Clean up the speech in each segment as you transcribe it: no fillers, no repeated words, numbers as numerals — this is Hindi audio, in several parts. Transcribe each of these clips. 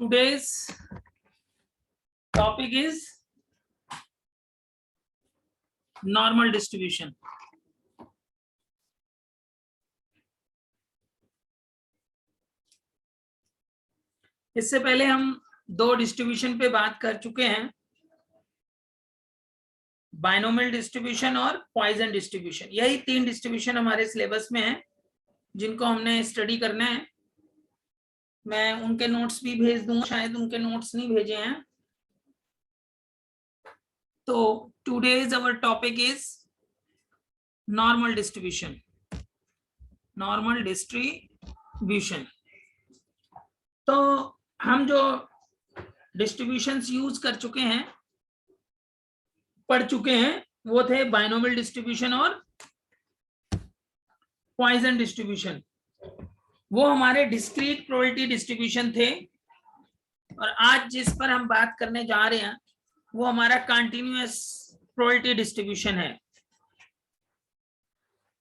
Today's topic is normal distribution. इससे पहले हम दो डिस्ट्रीब्यूशन पे बात कर चुके हैं, बाइनोमियल डिस्ट्रीब्यूशन और पॉइजन डिस्ट्रीब्यूशन। यही तीन डिस्ट्रीब्यूशन हमारे सिलेबस में है जिनको हमने स्टडी करना है। मैं उनके नोट्स भी भेज दूंगा, शायद उनके नोट्स नहीं भेजे हैं। तो today's our topic is normal distribution. Normal distribution तो हम जो डिस्ट्रीब्यूशंस यूज कर चुके हैं, पढ़ चुके हैं, वो थे बाइनोमियल डिस्ट्रीब्यूशन और पॉइजन डिस्ट्रीब्यूशन। वो हमारे डिस्क्रीट प्रोबेबिलिटी डिस्ट्रीब्यूशन थे। और आज जिस पर हम बात करने जा रहे हैं वो हमारा कंटिन्यूअस प्रोबेबिलिटी डिस्ट्रीब्यूशन है।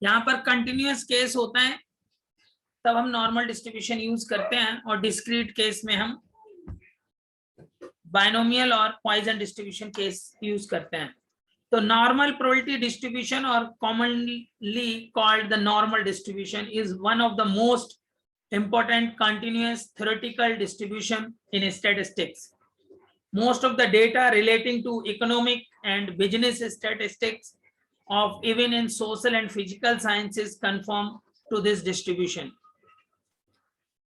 यहाँ पर कंटिन्यूअस केस होता है तब हम नॉर्मल डिस्ट्रीब्यूशन यूज करते हैं, और डिस्क्रीट केस में हम बाइनोमियल और पॉइजन डिस्ट्रीब्यूशन केस यूज करते हैं। तो नॉर्मल प्रोबेबिलिटी डिस्ट्रीब्यूशन, और commonly called the normal distribution, is one of the most important continuous theoretical distribution in statistics. Most of the data relating to economic and business statistics of even in social and physical sciences conform to this distribution.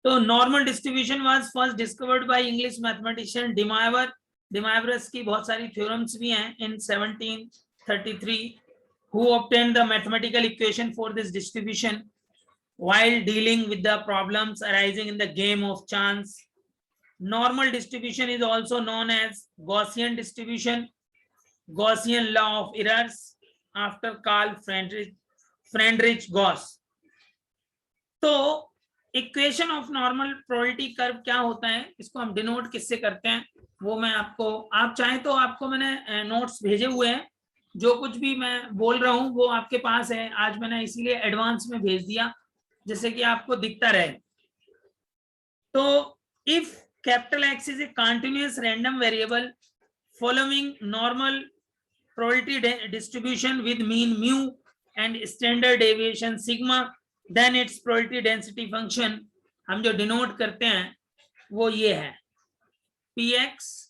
So normal distribution was first discovered by English mathematician De Moivre. De Moivre's की बहुत सारी theorems भी हैं in 1733, who obtained the mathematical equation for this distribution while dealing with the problems arising in the game of chance. Normal distribution is also known as Gaussian distribution, Gaussian law of errors, after Carl Friedrich Gauss. तो equation of normal probability curve क्या होता है, इसको हम डिनोट किससे करते हैं, वो मैं आपको, आप चाहें तो आपको मैंने नोट्स भेजे हुए हैं। जो कुछ भी मैं बोल रहा हूँ वो आपके पास है। आज मैंने इसीलिए एडवांस में भेज दिया जैसे कि आपको दिखता रहे। तो if capital X is a continuous random variable following normal probability distribution with mean mu and standard deviation sigma, then its probability density function हम जो डिनोट करते हैं वो ये है, px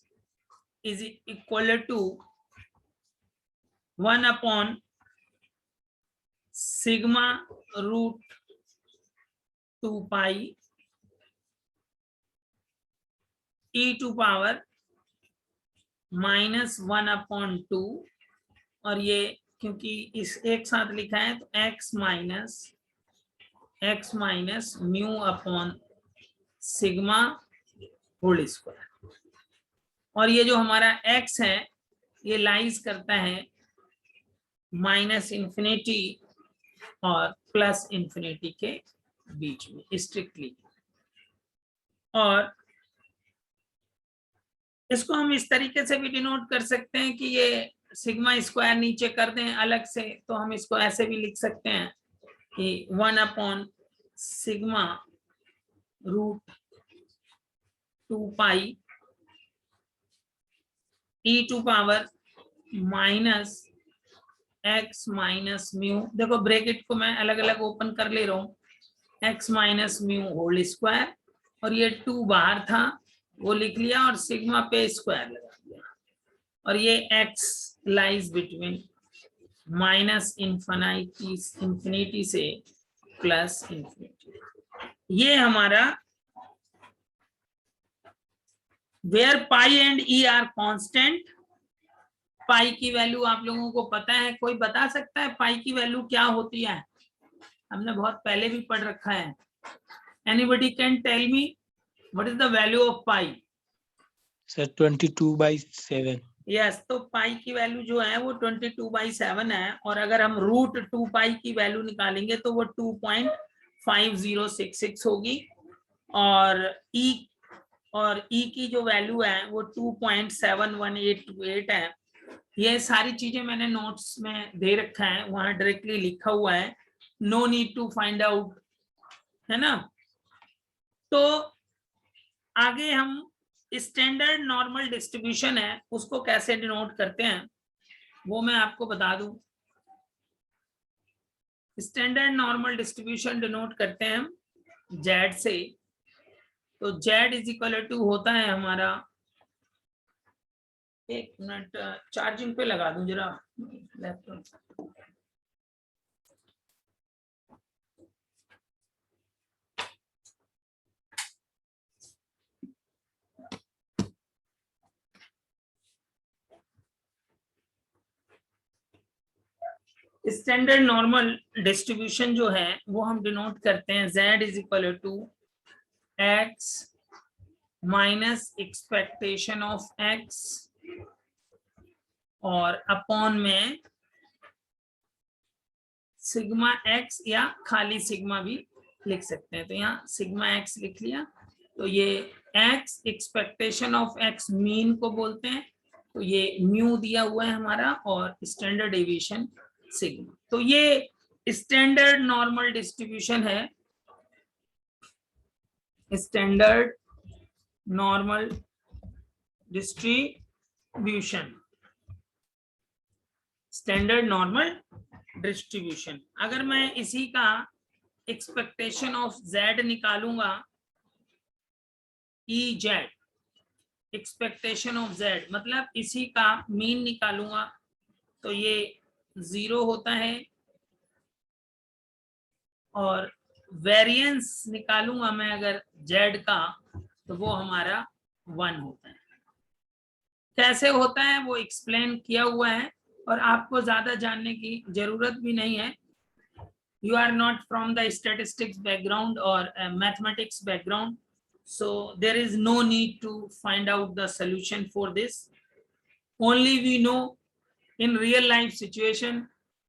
is equal to 1 upon sigma root 2 pi e to power -1 upon 2, और ये क्योंकि इस एक साथ लिखा है तो x minus mu upon sigma whole square. और ये जो हमारा x है ये लाइज करता है -इंफिनिटी और +इंफिनिटी के बीच में स्ट्रिक्टली। और इसको हम इस तरीके से भी डिनोट कर सकते हैं कि ये सिग्मा स्क्वायर नीचे कर दें अलग से, तो हम इसको ऐसे भी लिख सकते हैं कि 1 upon sigma root 2 pi e to power -x minus mu, देखो ब्रैकेट को मैं अलग अलग ओपन कर ले रहा हूँ, x minus mu whole square, और ये 2 बाहर था वो लिख लिया और सिग्मा पे स्क्वायर लगा दिया, और ये x लाइज बिटवीन इंफिनिटी से +इंफिनिटी। ये हमारा where pi and e are constant. Pi की वैल्यू आप लोगों को पता है, कोई बता सकता है पाई की वैल्यू क्या होती है? हमने बहुत पहले भी पढ़ रखा है। Anybody can tell me what is the value of pi? Sir 22/7। Yes, तो पाई की वैल्यू जो है वो 22/7 है, और अगर हम रूट 2 पाई की वैल्यू निकालेंगे तो वो 2.5066 होगी, और ई की जो वैल्यू है वो 2.71828 है। ये सारी चीजें मैंने नोट्स में दे रखा है, वहां डायरेक्टली लिखा हुआ है, no need to find out, है ना। तो आगे हम स्टैंडर्ड नॉर्मल डिस्ट्रीब्यूशन है उसको कैसे डिनोट करते हैं वो मैं आपको बता दूं। स्टैंडर्ड नॉर्मल डिस्ट्रीब्यूशन डिनोट करते हैं हम जेड से। तो जेड इज इक्वल टू होता है हमारा, एक मिनट चार्जिंग पे लगा दूं जरा लैपटॉप। स्टैंडर्ड नॉर्मल डिस्ट्रीब्यूशन जो है वो हम डिनोट करते हैं z is equal to x minus expectation of x और अपॉन में सिग्मा x या खाली सिग्मा भी लिख सकते हैं। तो यहाँ सिग्मा x लिख लिया। तो ये x expectation of x mean को बोलते हैं। तो ये म्यू दिया हुआ है हमारा और स्टैंडर्ड डेविएशन सिग्मा। तो ये स्टैंडर्ड नॉर्मल डिस्ट्रीब्यूशन है, standard normal distribution, standard normal distribution. अगर मैं इसी का एक्सपेक्टेशन ऑफ z निकालूंगा, E Z expectation of z मतलब इसी का मीन निकालूंगा तो ये 0 होता है और वेरिएंस निकालूंगा मैं अगर z का तो वो हमारा 1 होता है। कैसे होता है वो एक्सप्लेन किया हुआ है और आपको ज्यादा जानने की जरूरत भी नहीं है। You are not from the statistics background or a mathematics background, so there is no need to find out the solution for this. Only we know in real life situation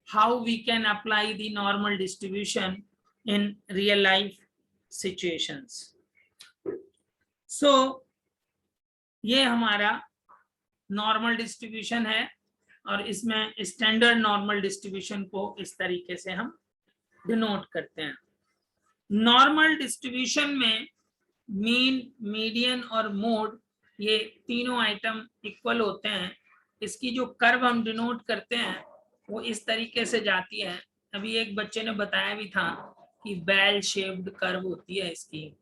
how we can apply the normal distribution in real life situations. So ये हमारा नॉर्मल डिस्ट्रीब्यूशन है और इसमें स्टैंडर्ड नॉर्मल डिस्ट्रीब्यूशन को इस तरीके से हम डिनोट करते हैं। नॉर्मल डिस्ट्रीब्यूशन में मीन, मीडियन और मोड ये तीनों आइटम इक्वल होते हैं। इसकी जो कर्व हम डिनोट करते हैं वो इस तरीके से जाती है। अभी एक बच्चे ने बताया भी था कि बेल शेप्ड कर्व होती है इसकी,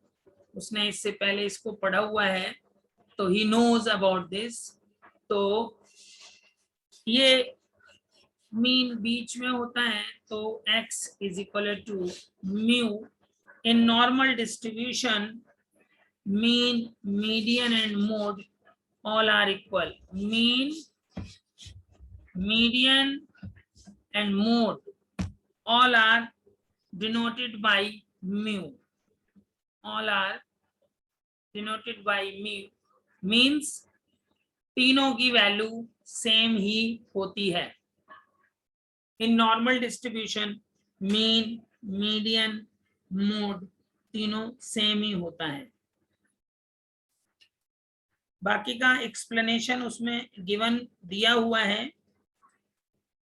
उसने इससे पहले इसको पढ़ा हुआ है तो ही नोज अबाउट दिस। तो ये मीन बीच में होता है तो x is equal to mu. In normal distribution mean, median and mode all are equal. Mean, median and mode all are denoted by mu. All are denoted by mu means तीनों की वैल्यू सेम ही होती है। इन normal distribution mean, median, mode तीनों सेम ही होता है। बाकी का एक्सप्लेनेशन उसमें गिवन दिया हुआ है।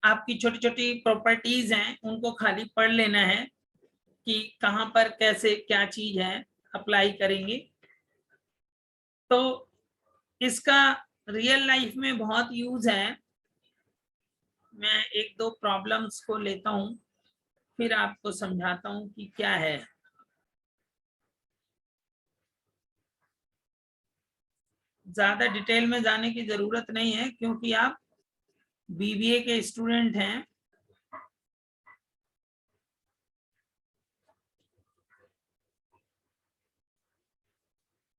आपकी छोटी छोटी प्रॉपर्टीज हैं उनको खाली पढ़ लेना है कि कहाँ पर कैसे क्या चीज है अप्लाई करेंगे। तो इसका रियल लाइफ में बहुत यूज है। मैं एक दो प्रॉब्लम्स को लेता हूँ फिर आपको समझाता हूँ कि क्या है। ज्यादा डिटेल में जाने की जरूरत नहीं है क्योंकि आप बीबीए के स्टूडेंट हैं।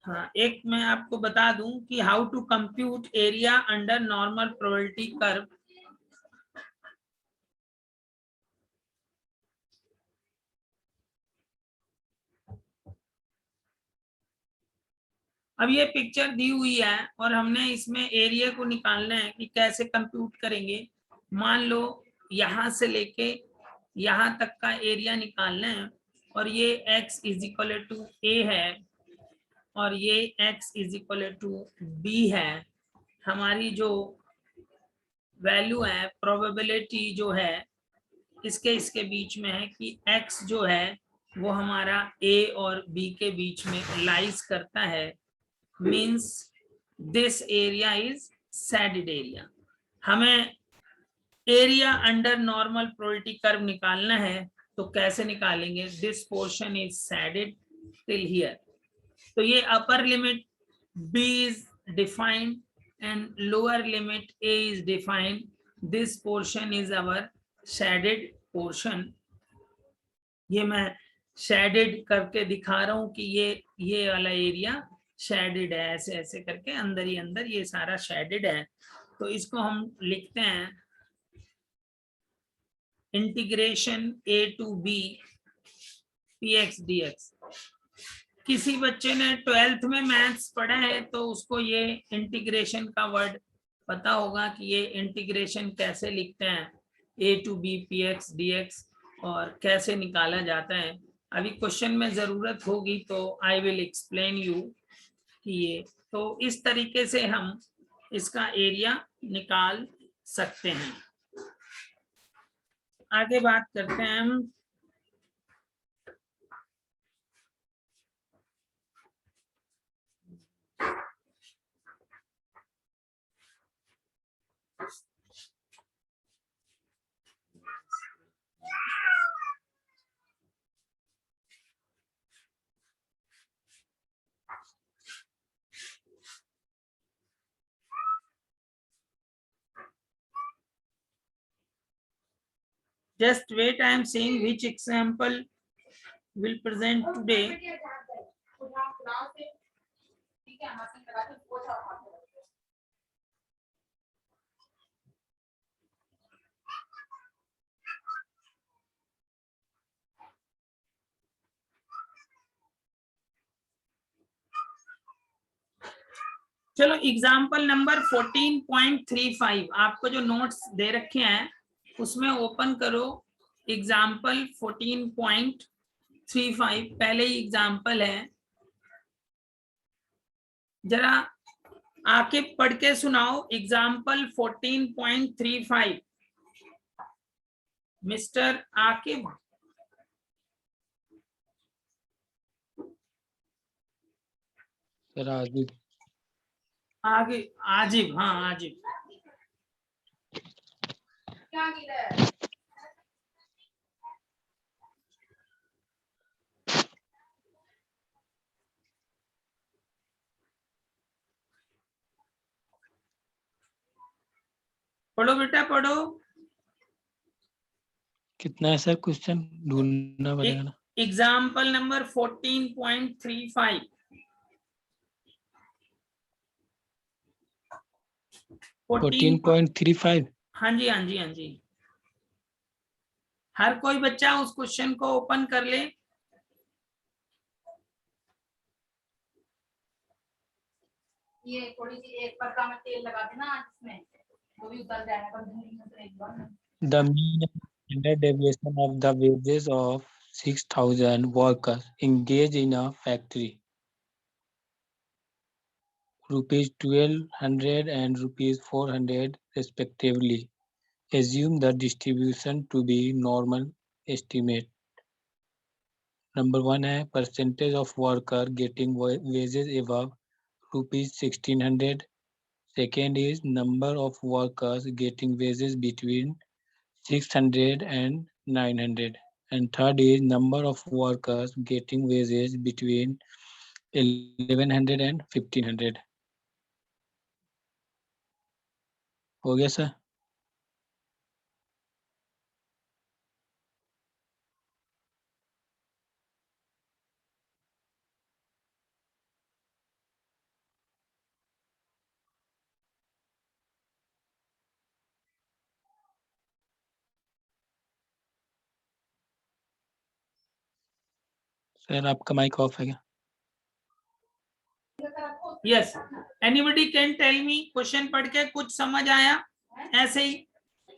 हाँ, एक मैं आपको बता दूं कि how to compute area under normal probability curve. अब ये पिक्चर दी हुई है और हमने इसमें एरिया को निकालना है कि कैसे कंप्यूट करेंगे। मान लो यहाँ से लेके यहाँ तक का एरिया निकालना है और ये x is equal to a है और ये x is equal to b है। हमारी जो वैल्यू है, प्रोबेबिलिटी जो है इसके बीच में है कि x जो है वो हमारा a और b के बीच में लाइज करता है। Means this area is shaded area. हमें area under normal probability curve निकालना है, तो कैसे निकालेंगे? This portion is shaded till here. तो ये upper limit b is defined and lower limit a is defined. This portion is our shaded portion. ये मैं shaded करके दिखा रहा हूं कि ये वाला एरिया shaded है, ऐसे ऐसे करके अंदर ही अंदर ये सारा shaded है। तो इसको हम लिखते हैं integration a to b px dx। किसी बच्चे ने 12th में मैथ्स पढ़ा है तो उसको ये इंटीग्रेशन का वर्ड पता होगा कि ये इंटीग्रेशन कैसे लिखते हैं, a to b px dx, और कैसे निकाला जाता है। अभी क्वेश्चन में जरूरत होगी तो आई विल एक्सप्लेन यू कि ये, तो इस तरीके से हम इसका एरिया निकाल सकते हैं। आगे बात करते हैं हम just wait, I am saying which example will present today. चलो एग्जाम्पल नंबर 14.35, आपको जो नोट्स दे रखे हैं उसमें ओपन करो एग्जाम्पल 14.35। पहले ही एग्जाम्पल है, जरा आके पढ़ के सुनाओ एग्जाम्पल 14.35। मिस्टर आकिब, सर आगे आगे आजिब, हाँ आजिब। पढ़ो बेटा पढ़ो। कितना है सर क्वेश्चन ढूंढना पड़ेगा ना। Example number 14.35। 14.35। हाँ जी हाँ जी हाँ जी। हर कोई बच्चा उस क्वेश्चन को ओपन कर ले। ये थोड़ी सी एक परका में तेल लगा देना इसमें, वो भी उतर जाएगा। The mean standard deviation of the wages of 6,000 workers engaged in a factory, rupees 1,200 and rupees 400 respectively. Assume the distribution to be normal estimate. Number 1 है percentage of worker getting wages above rupees 1,600. Second is number of workers getting wages between 600 and 900. And third is number of workers getting wages between 1,100 and 1,500. हो गया सर? सर आपका माइक ऑफ है क्या? Yes, anybody can tell me, question पढ़ के कुछ समझ आया? ऐसे ही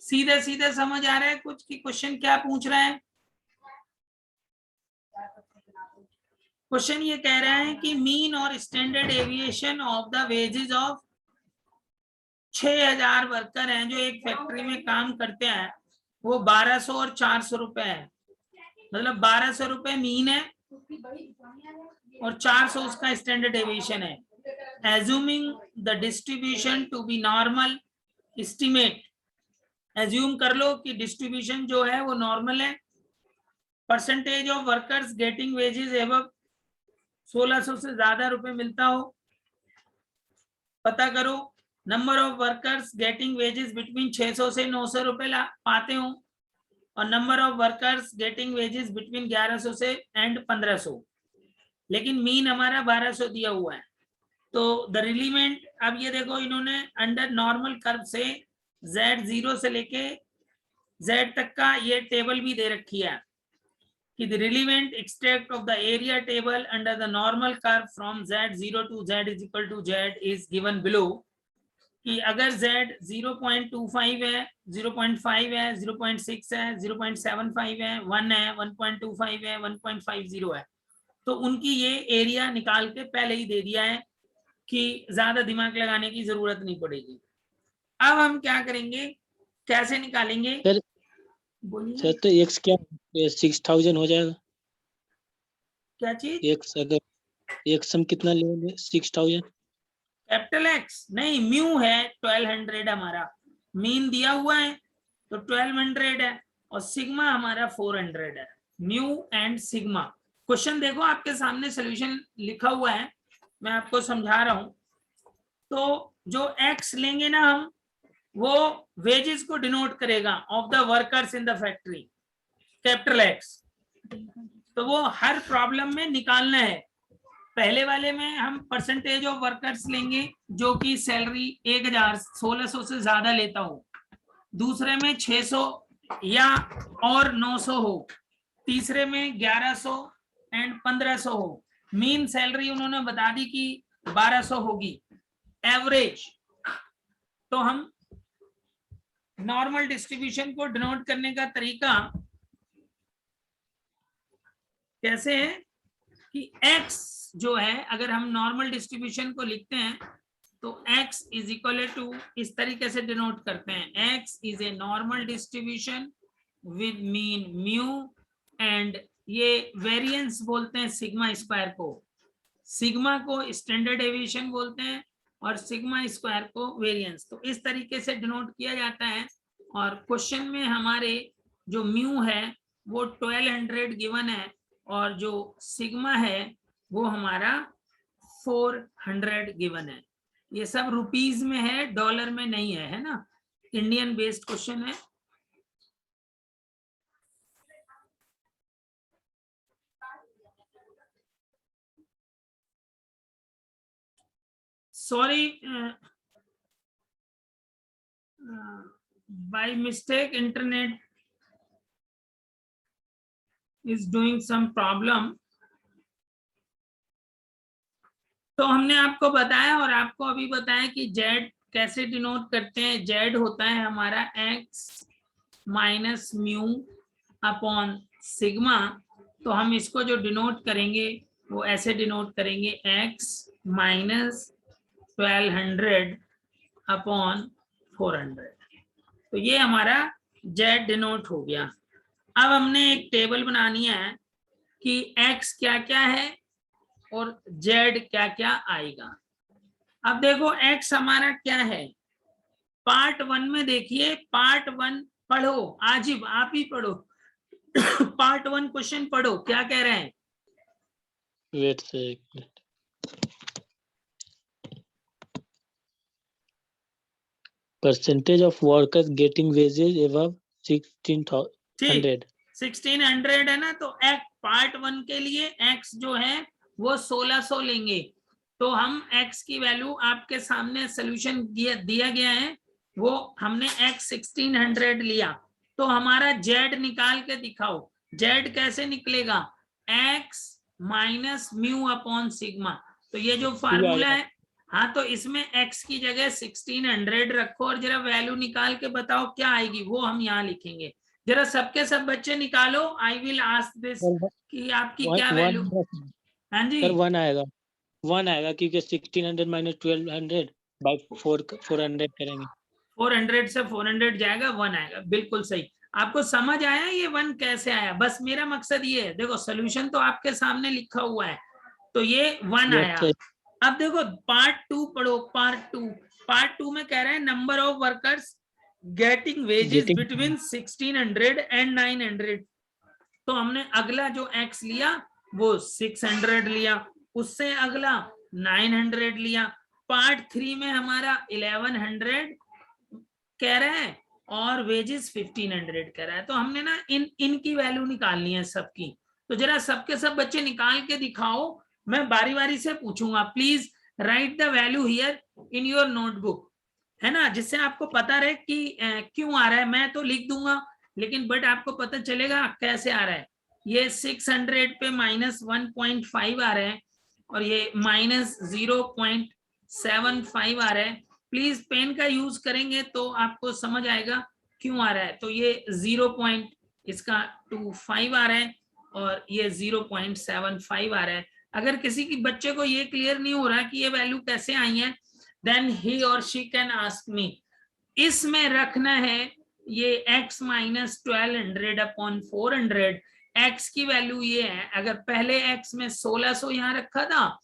सीधे सीधे समझ आ रहा है कुछ कि क्वेश्चन क्या पूछ रहा है? क्वेश्चन ये कह रहा है कि मीन और standard aviation of the wages of 6,000 worker हैं जो एक फैक्ट्री में काम करते हैं, वो 1,200 और 400 रुपए है। मतलब 1,200 रुपए मीन है और 400 उसका स्टैंडर्ड एविएशन है। assuming the distribution to be normal, estimate, assume कर लो कि distribution जो है वो normal है, percentage of workers getting wages above 1600 से ज्यादा रुपए मिलता हो, पता करो, number of workers getting wages between 600 से 900 रुपए पाते हो, और number of workers getting wages between 1100 से एंड 1500, लेकिन मीन हमारा 1200 दिया हुआ है। तो द रिलीवेंट, अब ये देखो इन्होंने अंडर नॉर्मल कर्व से Z0 से लेके Z तक का ये टेबल भी दे रखी है कि the relevant extract of the area table under the normal curve from Z0 to Z is equal to Z is given below, कि अगर Z 0.25 है, 0.5 है, 0.6 है, 0.75 है, 1 है, 1.25 है, 1.50 है, तो उनकी ये एरिया निकाल के पहले ही दे दिया है कि ज्यादा दिमाग लगाने की जरूरत नहीं पड़ेगी। अब हम क्या करेंगे, कैसे निकालेंगे? सर तो एक्स क्या 6000 हो जाएगा? क्या चीज? एक्स अगर एक्स हम कितना लेंगे? 6000। कैपिटल एक्स नहीं, म्यू है 1200 हमारा, मीन दिया हुआ है तो 1200 है, और सिग्मा हमारा 400 है, म्यू एंड सिग्मा। क्वेश्चन देखो आपके सामने सॉल्यूशन लिखा हुआ है, मैं आपको समझा रहा हूं। तो जो एक्स लेंगे ना हम, वो वेजेस को डिनोट करेगा of the workers in the factory, capital x. तो वो हर प्रॉब्लम में निकालना है। पहले वाले में हम परसेंटेज ऑफ वर्कर्स लेंगे जो कि सैलरी 1600 से ज्यादा लेता हो, दूसरे में 600 या और 900 हो, तीसरे में 1100 एंड 1500 हो, मीन सैलरी उन्होंने बता दी कि 1200 होगी, एवरेज। तो हम नॉर्मल डिस्ट्रीब्यूशन को डिनोट करने का तरीका कैसे है कि x जो है, अगर हम नॉर्मल डिस्ट्रीब्यूशन को लिखते हैं तो x इज इक्वल टू, इस तरीके से डिनोट करते हैं, x is a normal distribution with mean mu, and ये वेरिएंस बोलते हैं सिग्मा स्क्वायर को, सिग्मा को स्टैंडर्ड डेविएशन बोलते हैं और सिग्मा स्क्वायर को वेरिएंस। तो इस तरीके से डिनोट किया जाता है। और क्वेश्चन में हमारे जो म्यू है वो 1200 गिवन है, और जो सिग्मा है वो हमारा 400 गिवन है। ये सब रुपीस में है, डॉलर में नहीं है ना, इंडियन बेस्ड क्वेश्चन है। Sorry, by mistake internet is doing some problem। तो हमने आपको बताया और आपको अभी बताया कि z कैसे डिनोट करते हैं। z होता है हमारा x minus mu upon sigma. तो हम इसको जो डिनोट करेंगे वो ऐसे डिनोट करेंगे, x माइनस 1200 अपॉन 400। तो ये हमारा z डिनोट हो गया। अब हमने एक टेबल बनानी है कि x क्या क्या है और z क्या क्या आएगा। अब देखो x हमारा क्या है, पार्ट 1 में देखिए, पार्ट 1 पढ़ो, आजिब आप ही पढ़ो पार्ट 1 क्वेश्चन पढ़ो, क्या कह रहे हैं? वेट से एक minute. Percentage of workers getting wages above 1600। 1600 है ना, तो पार्ट 1 के लिए x जो है वो 1600 लेंगे। तो हम x की वैल्यू आपके सामने सोल्यूशन दिया गया है, वो हमने x 1600 लिया। तो हमारा z निकाल के दिखाओ, z कैसे निकलेगा, x minus mu upon sigma. तो ये जो फार्मूला है, हाँ, तो इसमें x की जगह 1600 रखो और जरा वैल्यू निकाल के बताओ क्या आएगी, वो हम यहाँ लिखेंगे। जरा सबके सब बच्चे निकालो, आई विल आस्क दिस कि आपकी क्या वैल्यू। हाँ जी सर 1 आएगा क्योंकि 1600 माइनस 1200 बाय 400 करेंगे, 400 से 400 जाएगा, 1 आएगा। बिल्कुल सही। आपको समझ आया ये 1 कैसे आया? बस मेरा मकसद ये है, देखो सोल्यूशन तो आपके सामने लिखा हुआ है, तो ये 1 आया। अब देखो पार्ट 2 पढ़ो, पार्ट टू में कह रहे हैं number of workers getting wages between 1600 and 900। तो हमने अगला जो एक्स लिया वो 600 लिया, उससे अगला 900 लिया। पार्ट 3 में हमारा 1100 कह रहा है और वेजेस 1500 कह रहा है। तो हमने ना इनकी वैल्यू निकालनी है सबकी। तो जरा सबके सब बच्चे निकाल के दिखाओ, मैं बारी बारी से पूछूंगा। Please right the value here in your notebook, है ना, जिससे आपको पता रहे कि क्यों आ रहा है। मैं तो लिख दूंगा लेकिन बट आपको पता चलेगा कैसे आ रहा है। ये 600 पे -1.5 आ रहा है और ये -0.75 आ रहा है। प्लीज पेन का यूज करेंगे तो आपको समझ आएगा क्यों आ रहा है। तो ये 0.25 आ रहा है और ये 0.75 आ रहा है। अगर किसी की बच्चे को ये क्लियर नहीं हो रहा कि ये वैल्यू कैसे आई है, then he or she can ask me। इसमें रखना है ये x माइनस 1200 अपॉन 400। x की वैल्यू ये है, अगर पहले x में 1600 यहाँ रखा था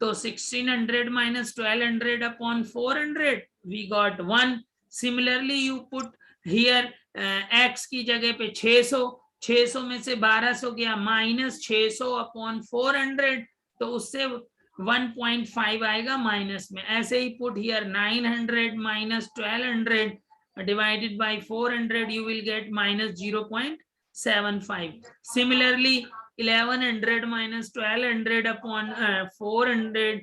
तो 1600 minus 1200 upon 400 we got 1। Similarly you put here x की जगह पे 600 में से 1200 गया माइनस 600 अपॉन 400, तो उससे 1.5 आएगा माइनस में। ऐसे ही put here 900 minus 1200 divided by 400 you will get minus 0.75। Similarly 1100 minus 1200 upon 400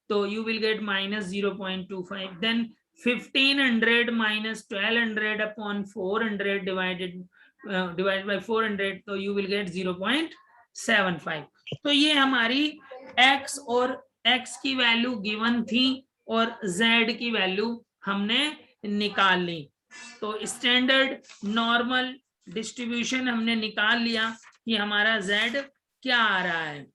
तो you will get minus 0.25। Then 1500 minus 1200 upon 400 divided by 400 तो यू विल गेट 0.75। तो ये हमारी x और x की वैल्यू गिवन थी और z की वैल्यू हमने निकाल ली। तो स्टैंडर्ड नॉर्मल डिस्ट्रीब्यूशन हमने निकाल लिया कि हमारा z क्या आ रहा है।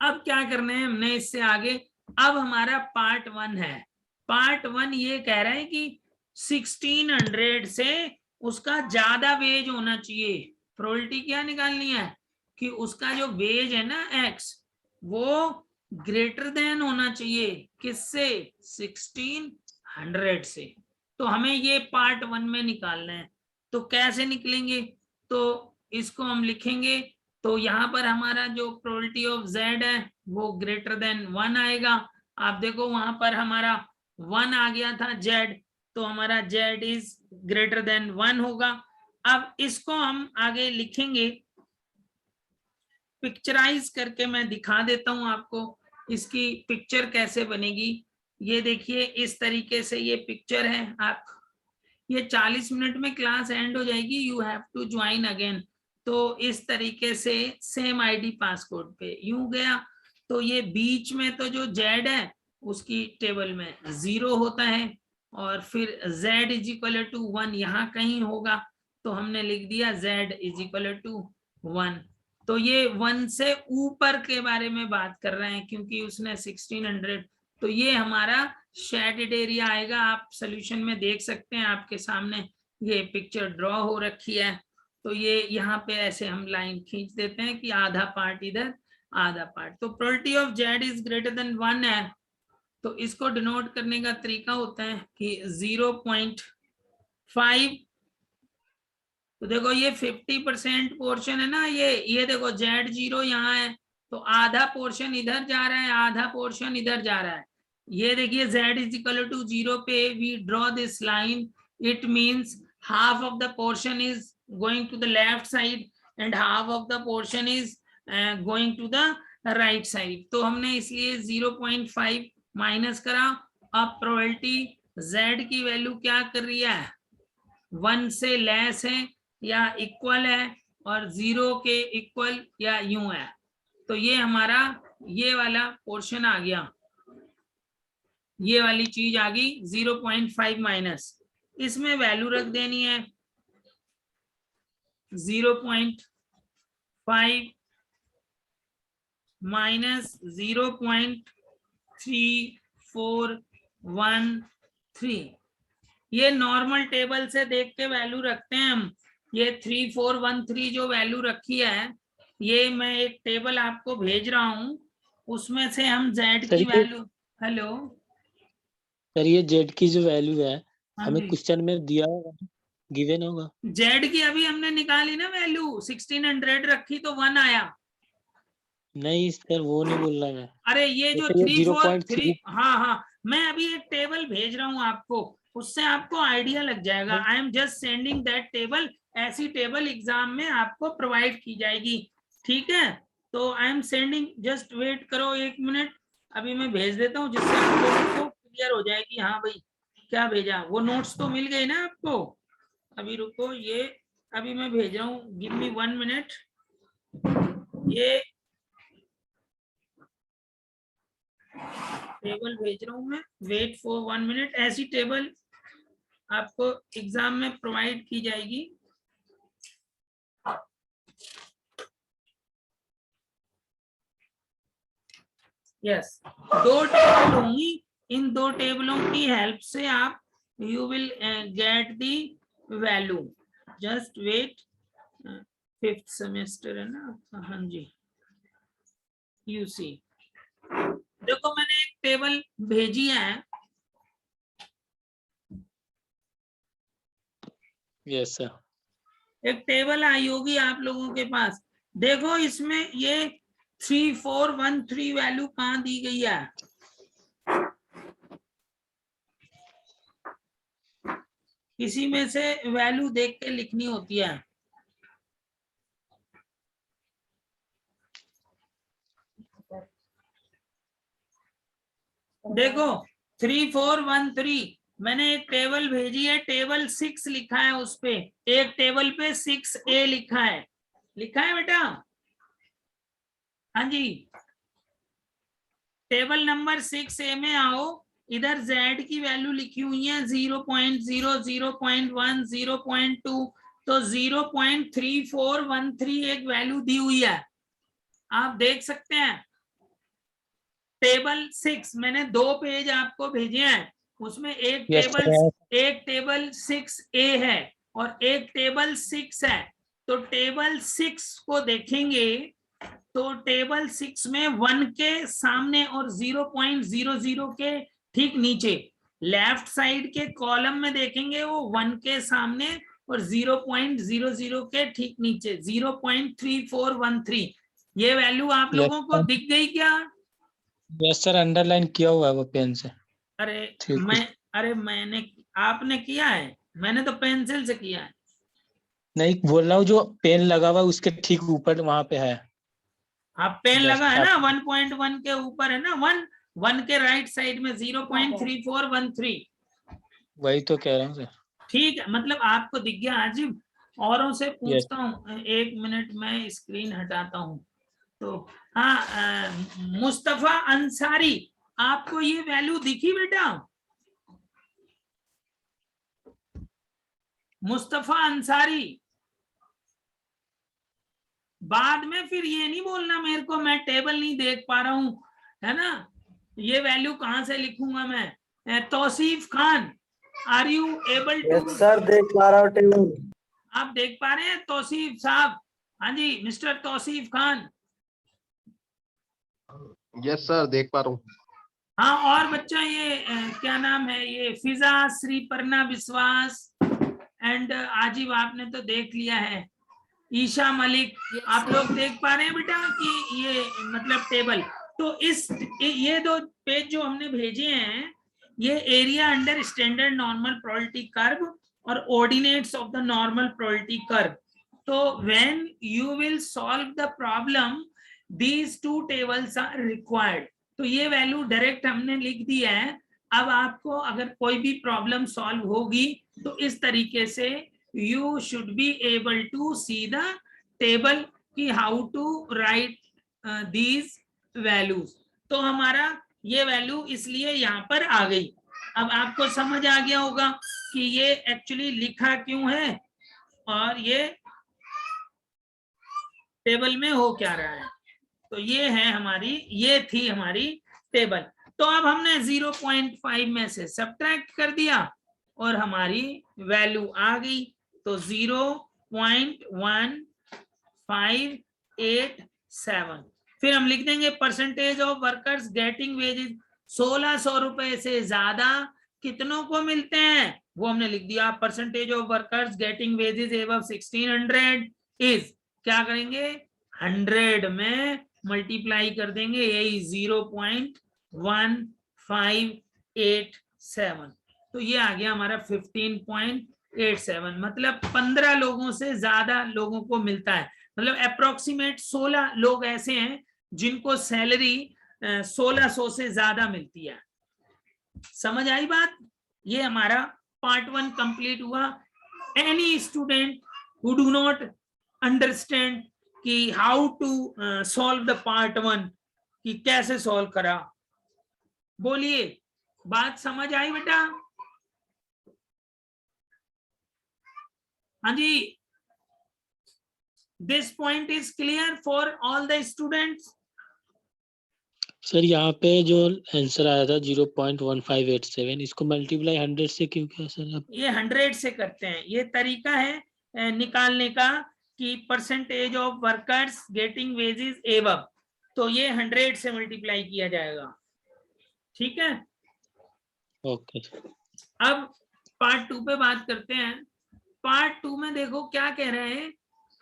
अब क्या करना है हमने इससे आगे, अब हमारा पार्ट 1 है। पार्ट 1 ये कह रहा है कि 1600 से उसका ज्यादा वेज होना चाहिए। प्रोबेबिलिटी क्या निकालनी है कि उसका जो वेज है ना x वो ग्रेटर देन होना चाहिए किससे, 1600 से। तो हमें ये पार्ट 1 में निकालना है। तो कैसे निकलेंगे, तो इसको हम लिखेंगे। तो यहाँ पर हमारा जो प्रोबेबिलिटी ऑफ z है वो ग्रेटर देन 1 आएगा। आप देखो वहां पर हमारा 1 आ गया था z, तो हमारा z इज ग्रेटर देन 1 होगा। अब इसको हम आगे लिखेंगे, पिक्चराइज करके मैं दिखा देता हूं आपको इसकी पिक्चर कैसे बनेगी। ये देखिए इस तरीके से ये पिक्चर है। आप ये 40 मिनट में क्लास एंड हो जाएगी, you have to join again. तो इस तरीके से सेम आईडी पासकोड पे यूं गया। तो ये बीच में तो जो z है उसकी टेबल में 0 होता है और फिर z इज इक्वल टू 1 यहाँ कहीं होगा, तो हमने लिख दिया z इज इक्वल टू 1। तो ये 1 से ऊपर के बारे में बात कर रहे हैं क्योंकि उसने 1600। तो ये हमारा शेडेड एरिया आएगा। आप सॉल्यूशन में देख सकते हैं, आपके सामने ये पिक्चर ड्रॉ हो रखी है। तो ये यहाँ पे ऐसे हम लाइन खींच देते हैं कि आधा पार्ट इधर आधा पार्ट। तो probability of z is greater than 1 है, तो इसको डिनोट करने का तरीका होता है कि 0.5। तो देखो ये 50% पोर्शन है ना, ये देखो z0 यहाँ है तो आधा पोर्शन इधर जा रहा है आधा पोर्शन इधर जा रहा है। ये देखिए z इज इक्वल टू 0 पे we draw this line, it means half of the portion is going to the left side and half of the portion is going to the right side. तो हमने इसलिए 0.5 माइनस करा। अब प्रोबेबिलिटी z की वैल्यू क्या कर रही है, 1 से लेस है या इक्वल है और 0 के इक्वल या यूं है। तो ये हमारा ये वाला पोर्शन आ गया, ये वाली चीज आ गई 0.5 माइनस, इसमें वैल्यू रख देनी है 0.5 माइनस 0.3413। ये नॉर्मल टेबल से देख के वैल्यू रखते हैं हम। ये 3413 जो वैल्यू रखी है, ये मैं एक टेबल आपको भेज रहा हूं, उसमें से हम z की वैल्यू हेलो। सर ये जेड की जो वैल्यू है हाँ हमें जी, क्वेश्चन में दिया होगा, गिवन होगा। जेड की अभी हमने निकाली ना वैल्यू, 1600 रखी तो 1 आया। नहीं सर वो नहीं बोल रहा मैं, अरे ये जो जैसे ये 343, 0.3। हाँ हाँ, मैं अभी एक टेबल भेज रहा हूँ आपको, उससे आपको आइडिया लग जाएगा। I am just sending that table. ऐसी टेबल एग्जाम में आपको प्रोवाइड की जाएगी, ठीक है। तो I am sending, just wait करो 1 मिनट, अभी मैं भेज देता हूँ, जिससे आप लोगों को क्लियर हो जाए कि हाँ भाई क्या भेजा। वो नोट्स तो मिल गए ना आपको। अभी रुको, ये अभी मैं भेज रहा हूँ, गिव मी 1 मिनट। ये टेबल भेज रहा हूँ मैं, वेट फॉर 1 मिनट। ऐसी टेबल आपको एग्जाम में प्रोवाइड की जाएगी। यस, 2 टेबल होंगी, इन 2 टेबलों की हेल्प से आप you will get the value. Just wait, 5th semester है ना आपका, हाँ जी। यू सी, देखो मैंने एक टेबल भेजी है। Yes sir. एक टेबल आई होगी आप लोगों के पास, देखो इसमें ये 3413 वैल्यू कहाँ दी गई है। किसी में से वैल्यू देख के लिखनी होती है। देखो 3413, मैंने एक टेबल भेजी है, टेबल 6 लिखा है उस पे, एक टेबल पे 6A लिखा है, लिखा है बेटा। हाँ जी, टेबल नंबर 6A में आओ, इधर Z की वैल्यू लिखी हुई है 0.0, 0.1, 0.2, तो 0.3413 एक वैल्यू दी हुई है, आप देख सकते हैं। टेबल 6 मैंने 2 पेज आपको भेजे हैं, उसमें एक यस टेबल 6A है और एक टेबल 6 है। तो टेबल 6 को देखेंगे तो टेबल 6 में 1 के सामने और 0.00 के ठीक नीचे, लेफ्ट साइड के कॉलम में देखेंगे वो 1 के सामने और 0.00 के ठीक नीचे 0.3413। ये वैल्यू आप लोगों को दिख गई क्या? यस सर, अंडरलाइन किया हुआ है वो पेन से। अरे ठीक है। मैंने, आपने किया है? मैंने तो पेंसिल से किया है। नहीं बोल रहा हूँ, जो पेन लगा हुआ है उसके ठीक ऊपर वहां पे है। आप पेन लगा जस्ट है ना, आप 1.1 के ऊपर है ना, 1 के राइट साइड में 0.3413। वही तो कह रहा हूँ सर। ठीक है, मतलब आपको दिख गया। आजिब, औरों से यस। पूछता हूँ, 1 मिनट मैं स्क्रीन हटाता हूँ। तो हाँ, मुस्तफा अंसारी, आपको ये वैल्यू दिखी बेटा? मुस्तफा अंसारी, बाद में फिर ये नहीं बोलना मेरे को मैं टेबल नहीं देख पा रहा हूं, है ना। ये वैल्यू कहां से लिखूंगा मैं? Tauseef Khan, are you able to? Yes sir, देख पा रहा हूँ टेबल। आप देख पा रहे हैं तौसीफ साहब? हाँ जी, Mr Tausif Khan. Yes sir, देख पा रहा हूँ। हाँ, और बच्चा ये क्या नाम है, ये फिजा श्रीपर्णा विश्वास एंड आजिब, आपने तो देख लिया है। ईशा मलिक, आप लोग देख पा रहे हैं बेटा कि ये मतलब टेबल। तो ये 2 पेज जो हमने भेजे हैं, ये area under standard normal probability curve और ordinates of the normal probability curve. तो when you will solve the problem, these 2 tables are required. तो ये वैल्यू डायरेक्ट हमने लिख दी है। अब आपको अगर कोई भी प्रॉब्लम सॉल्व होगी तो इस तरीके से you should be able to see the table कि how to write these values। तो हमारा ये वैल्यू इसलिए यहाँ पर आ गई। अब आपको समझ आ गया होगा कि ये एक्चुअली लिखा क्यों है और ये टेबल में हो क्या रहा है। तो ये है हमारी, ये थी हमारी टेबल। तो अब हमने 0.5 में से सब्ट्रैक्ट कर दिया और हमारी वैल्यू आ गई। तो 0.1587। फिर हम लिख देंगे percentage of workers getting wages 1600 रुपए से ज्यादा कितनों को मिलते हैं, वो हमने लिख दिया। Percentage of workers getting wages above 1600 is, क्या करेंगे 100 में मल्टीप्लाई कर देंगे, यही 0.1587, तो ये आ गया हमारा 15.87, मतलब 15 लोगों से ज्यादा लोगों को मिलता है, मतलब अप्रोक्सीमेट 16 लोग ऐसे हैं जिनको सैलरी 1600 से ज्यादा मिलती है। समझ आई बात? ये हमारा पार्ट 1 कंप्लीट हुआ। Any student who do not understand कि how to solve the part 1, कि कैसे सॉल्व करा, बोलिए, बात समझ आई बेटा? हाँ जी, this point is clear for all the students? Sir यहाँ पे जो आंसर आया था 0.1587, इसको मल्टीप्लाई 100 से क्यों किया सर? अब ये 100 से करते हैं, ये तरीका है निकालने का कि percentage of workers getting wages above, तो ये 100 से मल्टीप्लाई किया जाएगा, ठीक है। ओके। अब पार्ट 2 पे बात करते हैं। पार्ट 2 में देखो क्या कह रहे हैं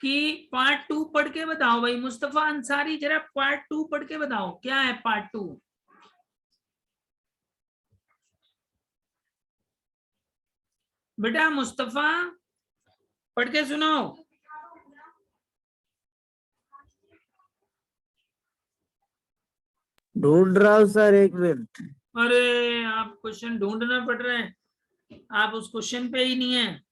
कि पार्ट 2 पढ़ के बताओ भाई, मुस्तफा अंसारी जरा पार्ट 2 पढ़ के बताओ, क्या है पार्ट 2? बेटा मुस्तफा पढ़ के सुनाओ। ढूंढ रहा हूँ सर, एक मिनट। अरे आप क्वेश्चन ढूंढना पड़ रहे हैं, आप उस क्वेश्चन पे ही नहीं है।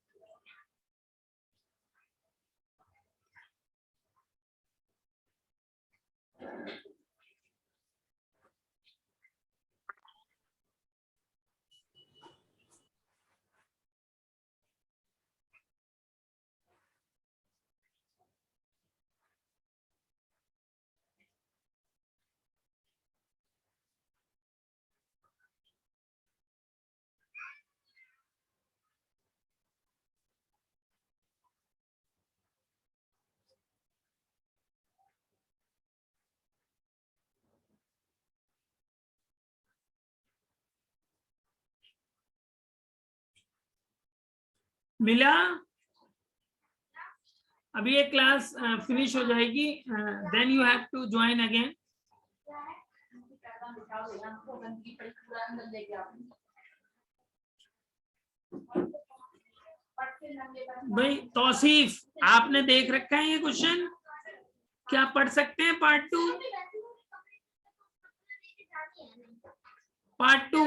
मिला? अभी ये क्लास फिनिश हो जाएगी, then you have to join again. भाई तौसीफ, आपने देख रखा है ये क्वेश्चन, क्या पढ़ सकते हैं पार्ट 2? पार्ट 2